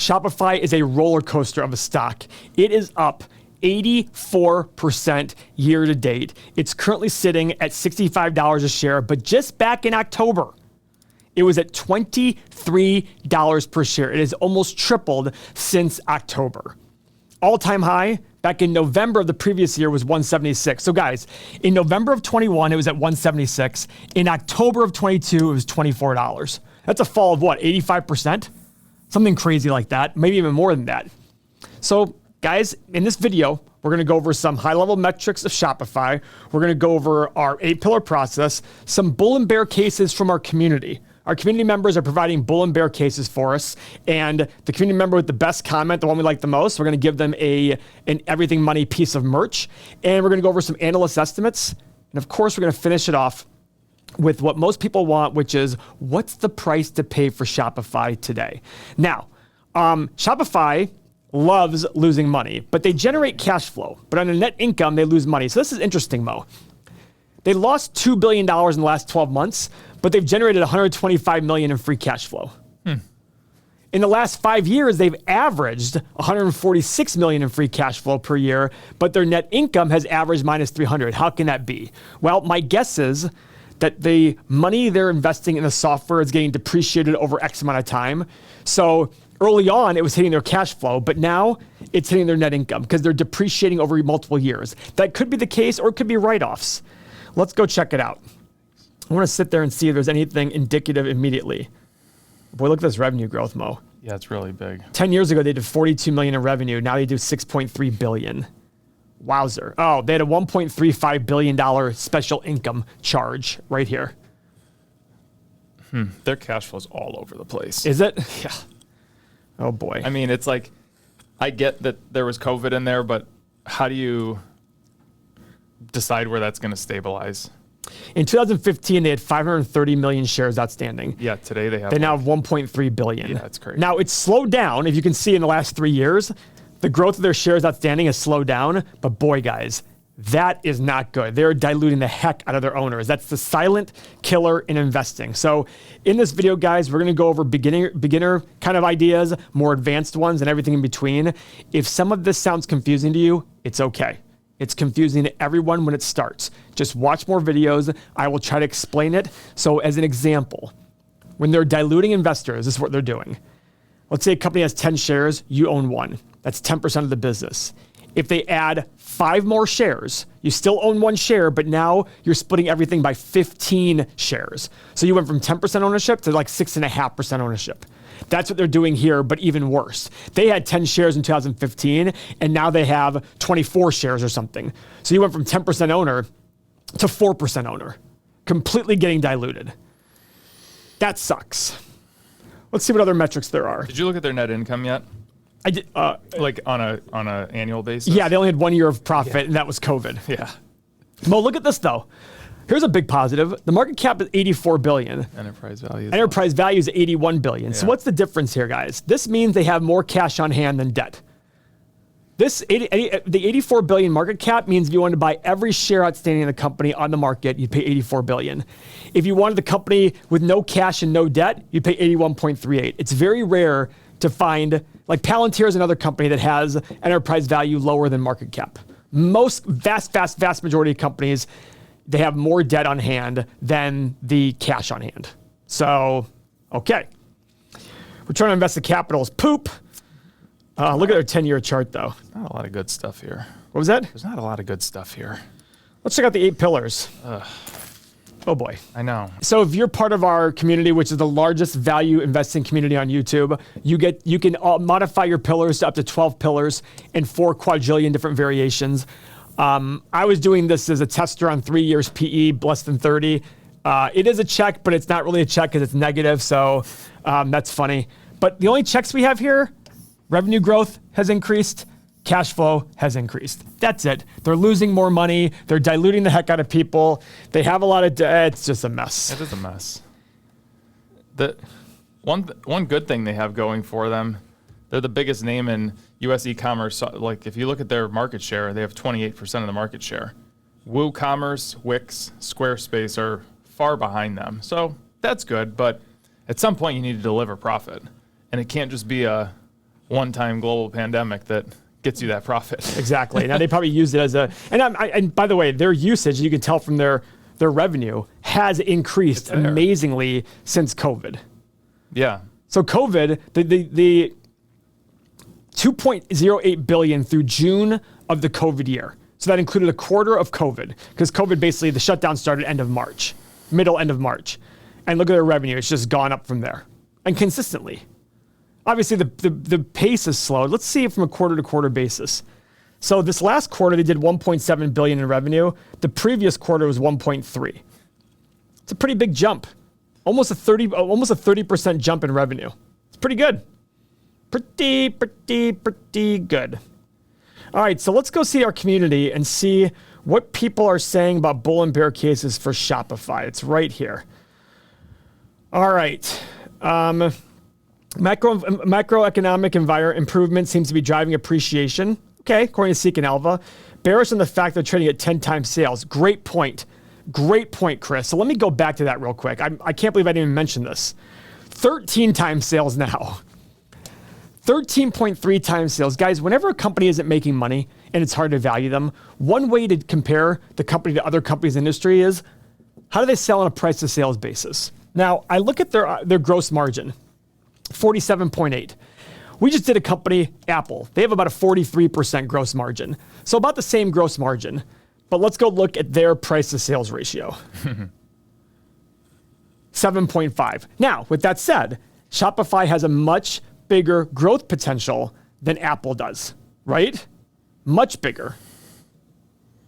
Shopify is a roller coaster of a stock. It is up 84% year to date. It's currently sitting at $65 a share, but just back in October, it was at $23 per share. It has almost tripled since October. All-time high back in November of the previous year was 176. So guys, in November of 21, it was at 176. In October of 22, it was $24. That's a fall of what, 85%? Something crazy like that, maybe even more than that. So guys, in this video, we're gonna go over some high-level metrics of Shopify. We're gonna go over our 8-pillar process, some bull and bear cases from our community. Our community members are providing bull and bear cases for us, and the community member with the best comment, the one we like the most, we're gonna give them an Everything Money piece of merch, and we're gonna go over some analyst estimates, and of course, we're gonna finish it off with what most people want, which is what's the price to pay for Shopify today? Now, Shopify loves losing money, but they generate cash flow. But on a net income, they lose money. So this is interesting, Mo. They lost $2 billion in the last 12 months, but they've generated $125 million in free cash flow. In the last 5 years, they've averaged $146 million in free cash flow per year, but their net income has averaged minus 300. How can that be? Well, my guess is that the money they're investing in the software is getting depreciated over X amount of time. So early on, it was hitting their cash flow, but now it's hitting their net income because they're depreciating over multiple years. That could be the case, or it could be write-offs. Let's go check it out. I want to sit there and see if there's anything indicative immediately. Boy, look at this revenue growth, Mo. Yeah, it's really big. 10 years ago, they did $42 million in revenue. Now they do $6.3 billion. Wowzer. Oh, they had a $1.35 billion special income charge right here. Their cash flow's all over the place. Is it? Yeah. Oh, boy. I mean, it's like, I get that there was COVID in there, but how do you decide where that's going to stabilize? In 2015, they had 530 million shares outstanding. Yeah, today they now have 1.3 billion. Yeah, that's crazy. Now, it's slowed down. If you can see in the last 3 years, the growth of their shares outstanding has slowed down. But boy, guys, that is not good. They're diluting the heck out of their owners. That's the silent killer in investing. So in this video, guys, we're going to go over beginner kind of ideas, more advanced ones, and everything in between. If some of this sounds confusing to you, it's okay. It's confusing to everyone when it starts. Just watch more videos. I will try to explain it. So as an example, when they're diluting investors, this is what they're doing. Let's say a company has 10 shares, you own 1. That's 10% of the business. If they add 5 more shares, you still own 1 share, but now you're splitting everything by 15 shares. So you went from 10% ownership to like 6.5% ownership. That's what they're doing here, but even worse. They had 10 shares in 2015, and now they have 24 shares or something. So you went from 10% owner to 4% owner, completely getting diluted. That sucks. Let's see what other metrics there are. Did you look at their net income yet? I did. Like on a annual basis? Yeah, they only had 1 year of profit, and that was COVID. Yeah. Well, look at this though. Here's a big positive. The market cap is $84 billion. Enterprise value. Enterprise value is $81 billion. Yeah. So what's the difference here, guys? This means they have more cash on hand than debt. The $84 billion market cap means if you wanted to buy every share outstanding in the company on the market, you'd pay $84 billion. If you wanted the company with no cash and no debt, you'd pay $81.38. It's very rare to find, like Palantir is another company that has enterprise value lower than market cap. Most vast majority of companies, they have more debt on hand than the cash on hand. So, okay. Return on invested capital is poop. Look at their 10-year chart, though. There's not a lot of good stuff here. What was that? There's not a lot of good stuff here. Let's check out the 8 pillars. Oh, boy. I know. So if you're part of our community, which is the largest value investing community on YouTube, you can modify your pillars to up to 12 pillars and 4 quadrillion different variations. I was doing this as a tester on 3 years PE, less than 30. It is a check, but it's not really a check because it's negative, so that's funny. But the only checks we have here, revenue growth has increased, cash flow has increased. That's it. They're losing more money. They're diluting the heck out of people. They have a lot of debt. It's just a mess. It is a mess. The one good thing they have going for them, they're the biggest name in U.S. e-commerce. Like if you look at their market share, they have 28% of the market share. WooCommerce, Wix, Squarespace are far behind them. So that's good, but at some point you need to deliver profit. And it can't just be a one-time global pandemic that gets you that profit. Exactly. Now they probably used it as and by the way, their usage, you can tell from their revenue, has increased amazingly since COVID. Yeah. So COVID, the 2.08 billion through June of the COVID year. So that included a quarter of COVID, because COVID basically, the shutdown started end of March, end of March. And look at their revenue, it's just gone up from there. And consistently. Obviously the pace is slow. Let's see it from a quarter to quarter basis. So this last quarter, they did 1.7 billion in revenue. The previous quarter was 1.3. It's a pretty big jump. Almost a 30% jump in revenue. It's pretty good. Pretty good. All right, so let's go see our community and see what people are saying about bull and bear cases for Shopify. It's right here. All right. Macroeconomic environment improvement seems to be driving appreciation. Okay, according to Seek and Alva. Bearish on the fact they're trading at 10 times sales. Great point. Great point, Chris. So let me go back to that real quick. I can't believe I didn't even mention this. 13 times sales now. 13.3 times sales. Guys, whenever a company isn't making money and it's hard to value them, one way to compare the company to other companies in the industry is, how do they sell on a price to sales basis? Now, I look at their gross margin, 47.8. We just did a company, Apple. They have about a 43% gross margin. So about the same gross margin. But let's go look at their price to sales ratio. 7.5. Now, with that said, Shopify has a much bigger growth potential than Apple does, right? Much bigger.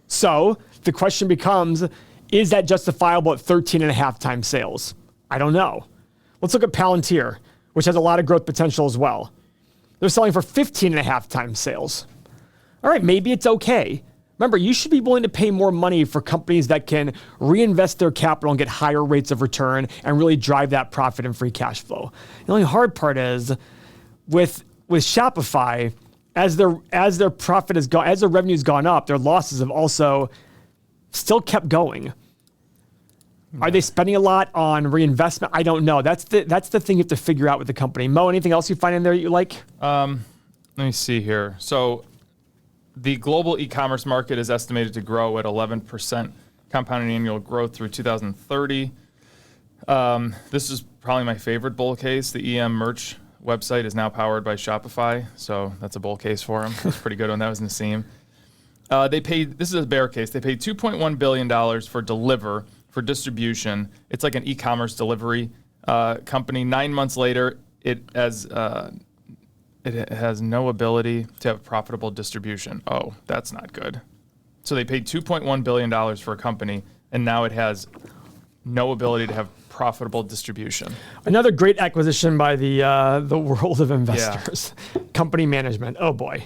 So the question becomes, is that justifiable at 13.5 times sales? I don't know. Let's look at Palantir, which has a lot of growth potential as well. They're selling for 15.5 times sales. All right, maybe it's okay. Remember, you should be willing to pay more money for companies that can reinvest their capital and get higher rates of return and really drive that profit and free cash flow. The only hard part is with Shopify, as their profit has gone, as their revenue's gone up, their losses have also still kept going. Are they spending a lot on reinvestment? I don't know. That's the thing you have to figure out with the company. Mo, anything else you find in there you like? Let me see here. So the global e-commerce market is estimated to grow at 11% compounded annual growth through 2030. This is probably my favorite bull case. The EM merch website is now powered by Shopify, so that's a bull case for them. It's pretty good when that was Nassim. This is a bear case. They paid $2.1 billion for Deliver, for distribution. It's like an e-commerce delivery company. 9 months later, it has no ability to have profitable distribution. Oh, that's not good. So they paid $2.1 billion for a company, and now it has no ability to have profitable distribution. Another great acquisition by the world of investors. Yeah. Company management. Oh boy.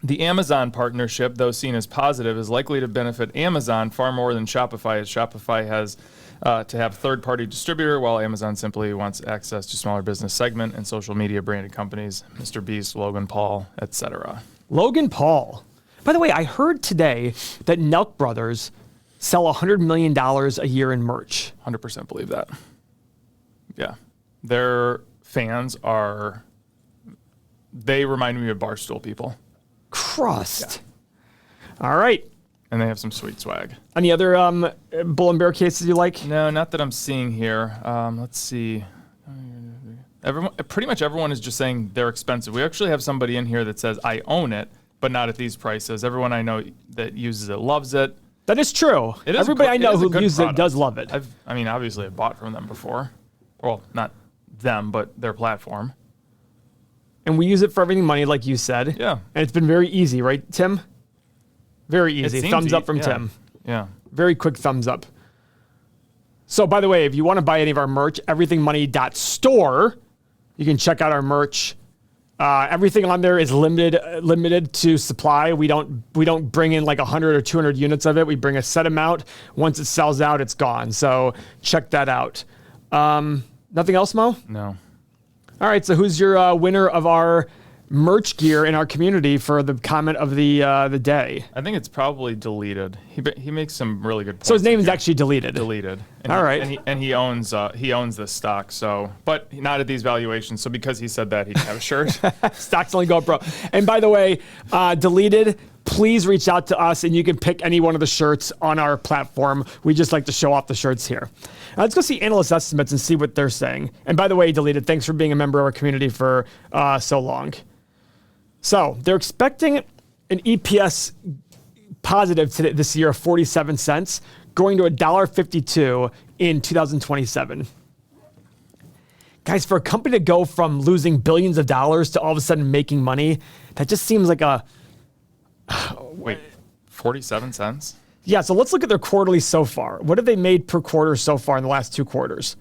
The Amazon partnership, though seen as positive, is likely to benefit Amazon far more than Shopify, as Shopify has to have third-party distributor, while Amazon simply wants access to smaller business segment and social media branded companies, Mr. Beast, Logan Paul, etc. Logan Paul. By the way, I heard today that Nelk Brothers sell $100 million a year in merch. 100% believe that. Yeah. Their fans they remind me of Barstool people. Crust. Yeah. All right. And they have some sweet swag. Any other bull and bear cases you like? No, not that I'm seeing here. Let's see. Pretty much everyone is just saying they're expensive. We actually have somebody in here that says, I own it, but not at these prices. Everyone I know that uses it loves it. That is true. Everybody I know who uses it does love it. Obviously I've bought from them before. Well, not them, but their platform. And we use it for everything money, like you said. Yeah. And it's been very easy, right, Tim? Very easy. Thumbs up from Tim. Yeah. Very quick thumbs up. So, by the way, if you want to buy any of our merch, everythingmoney.store, you can check out our merch. Everything on there is limited to supply. We don't bring in like 100 or 200 units of it. We bring a set amount. Once it sells out, it's gone. So check that out. Nothing else, Mo? No. All right, so who's your winner of our merch gear in our community for the comment of the day. I think it's probably deleted. He makes some really good points. So his name is actually deleted. Deleted. And All right. And he owns this stock. So, but not at these valuations. So because he said that, he can have a shirt. Stocks only go up, bro. And by the way, deleted. Please reach out to us, and you can pick any one of the shirts on our platform. We just like to show off the shirts here. Let's go see analyst estimates and see what they're saying. And by the way, deleted. Thanks for being a member of our community for so long. So they're expecting an EPS positive this year of 47 cents, going to $1.52 in 2027. Guys, for a company to go from losing billions of dollars to all of a sudden making money, that just seems like a... Wait, 47 cents? Yeah, so let's look at their quarterly so far. What have they made per quarter so far in the last 2 quarters?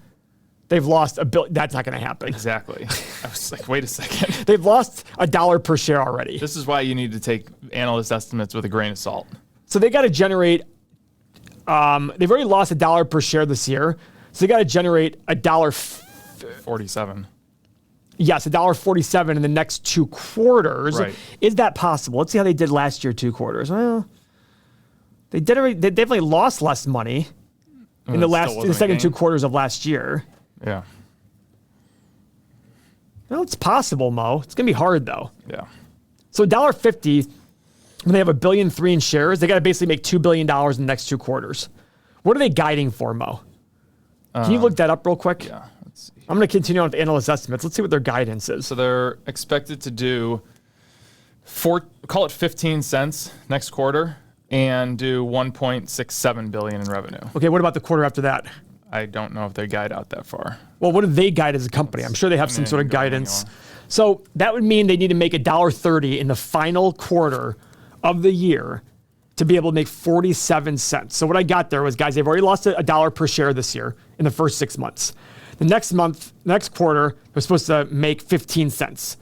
They've lost $1 billion. That's not going to happen. Exactly. I was like, wait a second. They've lost $1 per share already. This is why you need to take analyst estimates with a grain of salt. So they got to generate, they've already lost $1 per share this year. So they got to generate $1.47. Yes, $1.47 in the next 2 quarters. Right. Is that possible? Let's see how they did last year, 2 quarters. Well, they definitely lost less money in the second 2 quarters of last year. Yeah. Well, it's possible, Mo. It's going to be hard, though. Yeah. So $1.50, when they have $1.3 billion in shares, they got to basically make $2 billion in the next 2 quarters. What are they guiding for, Mo? Can you look that up real quick? Yeah. Let's see. I'm going to continue on with analyst estimates. Let's see what their guidance is. So they're expected to do call it 15 cents next quarter and do 1.67 billion in revenue. Okay, what about the quarter after that? I don't know if they guide out that far. Well, what do they guide as a company? I'm sure they have some sort of guidance. So that would mean they need to make $1.30 in the final quarter of the year to be able to make 47 cents. So what I got there was, guys, they've already lost $1 per share this year in the first 6 months. The next quarter, they're supposed to make 15 cents.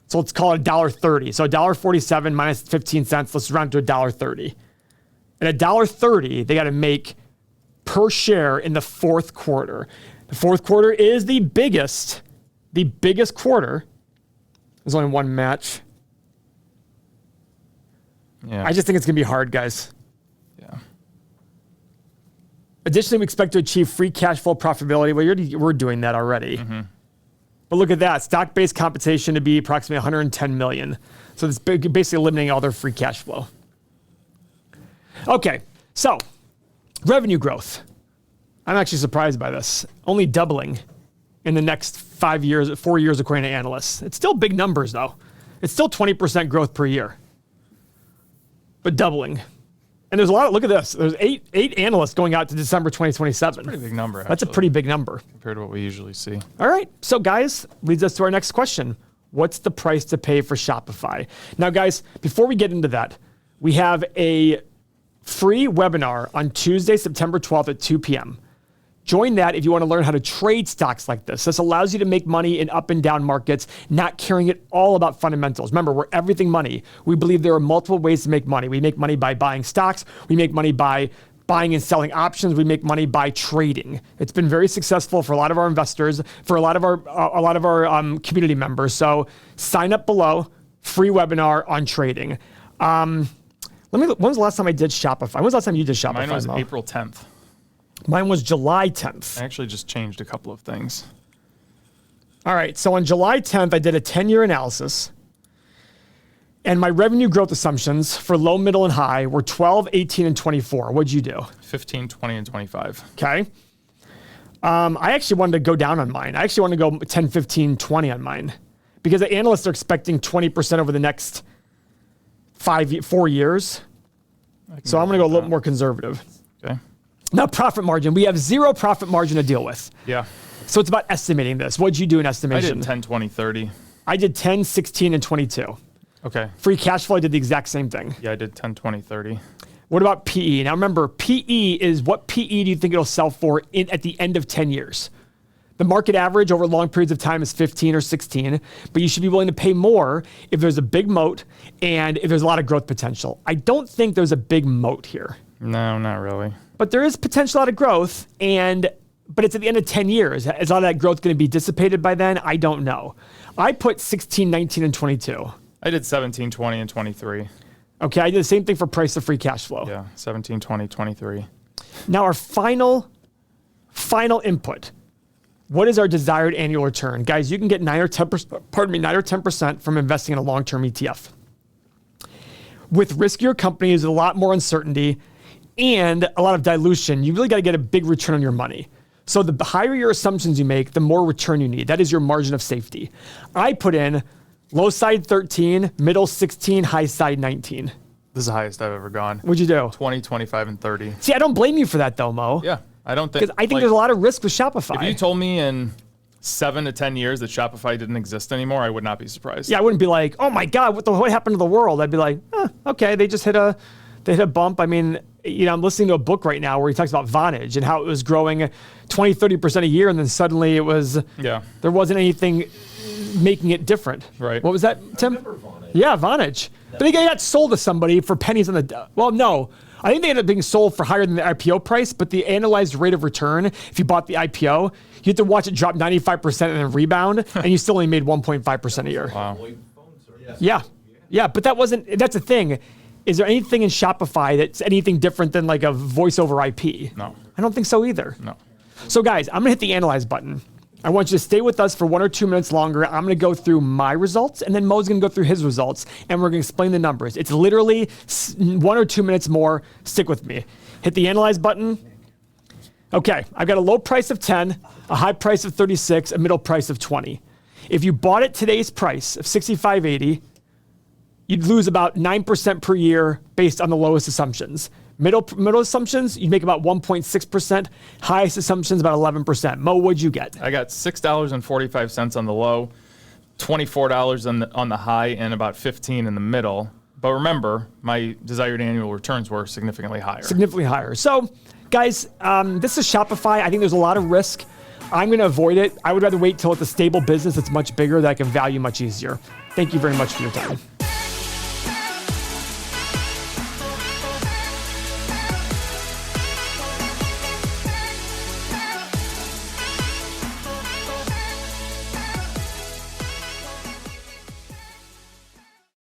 So let's call it $1.30. So $1.47 minus 15 cents, let's round to $1.30. At $1.30, they got to make per share in the fourth quarter. The fourth quarter is the biggest quarter. There's only one match. Yeah. I just think it's going to be hard, guys. Yeah. Additionally, we expect to achieve free cash flow profitability. Well, we're doing that already. Mm-hmm. But look at that. Stock-based compensation to be approximately $110 million. So it's basically eliminating all their free cash flow. Okay, so revenue growth. I'm actually surprised by this. Only doubling in the next 4 years, according to analysts. It's still big numbers, though. It's still 20% growth per year, but doubling. And there's a lot. Look at this. There's eight analysts going out to December 2027. That's a pretty big number. That's a pretty big number compared to what we usually see. All right. So, guys, leads us to our next question. What's the price to pay for Shopify? Now, guys, before we get into that, we have a free webinar on Tuesday, September 12th at 2 p.m. Join that if you want to learn how to trade stocks like this. This allows you to make money in up and down markets, not caring at all about fundamentals. Remember, we're everything money. We believe there are multiple ways to make money. We make money by buying stocks. We make money by buying and selling options. We make money by trading. It's been very successful for a lot of our investors, for a lot of our community members. So sign up below, free webinar on trading. When was the last time I did Shopify? When was the last time you did Shopify? Mine was Mo? April 10th. Mine was July 10th. I actually just changed a couple of things. All right, so on July 10th, I did a 10-year analysis. And my revenue growth assumptions for low, middle, and high were 12, 18, and 24. What'd you do? 15, 20, and 25. Okay. I actually wanted to go down on mine. I actually wanted to go 10, 15, 20 on mine. Because the analysts are expecting 20% over the next 4 years. So I'm going to go a little more conservative. Okay. Now, profit margin. We have 0 profit margin to deal with. Yeah. So it's about estimating this. What'd you do in estimation? I did 10, 20, 30. I did 10, 16, and 22. Okay. Free cash flow, I did the exact same thing. Yeah, I did 10, 20, 30. What about PE? Now remember, PE is what PE do you think it'll sell for at the end of 10 years? The market average over long periods of time is 15 or 16, but you should be willing to pay more if there's a big moat and if there's a lot of growth potential. I don't think there's a big moat here. No, not really. But there is potential out of growth, and but it's at the end of 10 years. Is all that growth going to be dissipated by then? I don't know. I put 16, 19, and 22. I did 17, 20, and 23. Okay, I did the same thing for price to free cash flow. Yeah, 17, 20, 23. Now our final input. What is our desired annual return? Guys, you can get 9 or 10% from investing in a long-term ETF. With riskier companies, a lot more uncertainty and a lot of dilution, you really got to get a big return on your money. So the higher your assumptions you make, the more return you need. That is your margin of safety. I put in low side 13, middle 16, high side 19. This is the highest I've ever gone. What'd you do? 20, 25, and 30. See, I don't blame you for that though, Mo. Yeah, I don't think. Because I think there's a lot of risk with Shopify. If you told me in 7 to 10 years that Shopify didn't exist anymore, I would not be surprised. Yeah, I wouldn't be like, oh my God, what happened to the world? I'd be like, okay, they just hit a bump. I mean, I'm listening to a book right now where he talks about Vonage and how it was growing 20, 30% a year, and then suddenly there wasn't anything making it different. Right. What was that, Tim? I remember Vonage. Yeah, Vonage. But they got sold to somebody for pennies on the, well, no. I think they ended up being sold for higher than the IPO price, but the analyzed rate of return, if you bought the IPO, you had to watch it drop 95% and then rebound, and you still only made 1.5% a year. Wow. Yeah, but that's the thing. Is there anything in Shopify that's anything different than like a voice over IP? No. I don't think so either. No. So guys, I'm gonna hit the analyze button. I want you to stay with us for 1 or 2 minutes longer. I'm gonna go through my results, and then Mo's gonna go through his results, and we're gonna explain the numbers. It's literally 1 or 2 minutes more. Stick with me. Hit the analyze button. Okay, I've got a low price of 10, a high price of 36, a middle price of 20. If you bought at today's price of $65.80, you'd lose about 9% per year based on the lowest assumptions. Middle assumptions, you'd make about 1.6%. Highest assumptions, about 11%. Mo, what'd you get? I got $6.45 on the low, $24 on the high, and about $15 in the middle. But remember, my desired annual returns were significantly higher. Significantly higher. So, guys, this is Shopify. I think there's a lot of risk. I'm going to avoid it. I would rather wait till it's a stable business that's much bigger that I can value much easier. Thank you very much for your time.